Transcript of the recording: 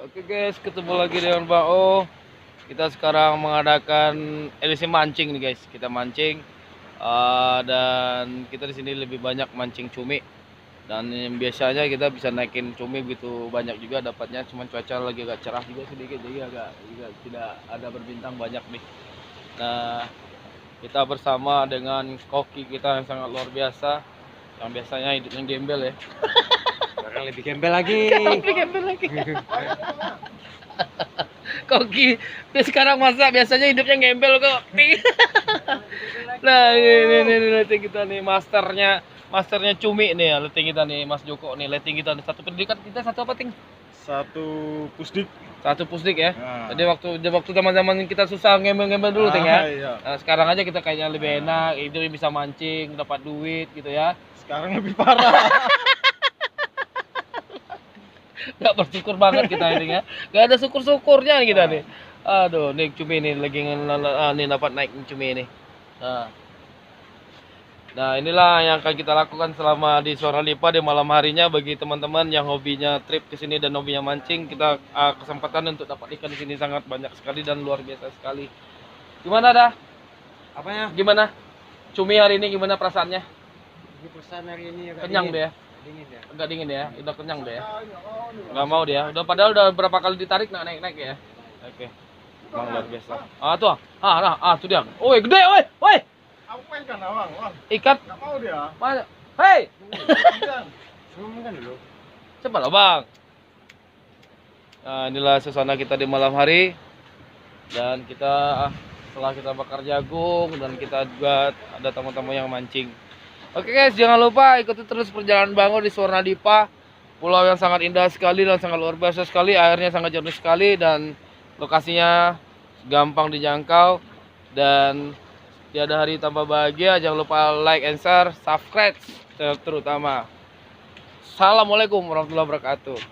Oke guys, ketemu lagi dengan Bang O. Kita sekarang mengadakan edisi mancing nih guys. Kita mancing dan kita di sini lebih banyak mancing cumi. Dan yang biasanya kita bisa naikin cumi begitu banyak juga dapatnya. Cuman cuaca lagi agak cerah juga sedikit, jadi agak juga tidak ada berbintang banyak nih. Nah, kita bersama dengan koki kita yang sangat luar biasa, yang biasanya hidupnya gembel ya. Sekarang lebih gembel lagi. Lebih gembel lagi. Koki dia sekarang masa biasanya hidupnya gembel kok. Nah ini letting kita nih masternya cumi nih ya, letting kita nih Mas Joko nih, letting kita nih satu pendidikan kita satu apa ting? Satu pusdik. Satu pusdik ya. Nah. Jadi waktu zaman kita susah gembel-gembel dulu ting ya. Iya. Nah, sekarang aja kita kayaknya lebih enak, itu bisa mancing, dapat duit gitu ya. Sekarang lebih parah. Gak bersyukur banget kita ini ya. Gak ada syukur-syukurnya kita nih. Aduh, nih cumi nih lagi nih dapat naik cumi ini. Nah, inilah yang akan kita lakukan selama di Suara Lipa di malam harinya bagi teman-teman yang hobinya trip ke sini dan hobinya mancing. Kita kesempatan untuk dapat ikan di sini sangat banyak sekali dan luar biasa sekali. Gimana dah? Apanya? Gimana? Cumi hari ini gimana perasaannya? Ini pesan hari ini agak Kenyang dingin. deh ya? Dingin ya. Agak dingin ya? Udah kenyang deh ya? Nggak mau dia. Udah padahal udah berapa kali ditarik naik-naik ya. Oke. Emang luar biasa. Tuh. Tuh dia. Woi, gede, woi. Woi. Apa ikan awang? Wah, Ikan. nggak mau dia. Mana? Hei. Kan dulu. Coba lah, Bang. Nah, inilah suasana kita di malam hari. Dan kita setelah kita bakar jagung dan kita juga ada tamu-tamu yang mancing. Oke guys, jangan lupa ikuti terus perjalanan Bang O di Suara Lipa. Pulau yang sangat indah sekali dan sangat luar biasa sekali, airnya sangat jernih sekali dan lokasinya gampang dijangkau dan tiada hari tanpa bahagia. Jangan lupa like and share, subscribe terutama. Assalamualaikum warahmatullahi wabarakatuh.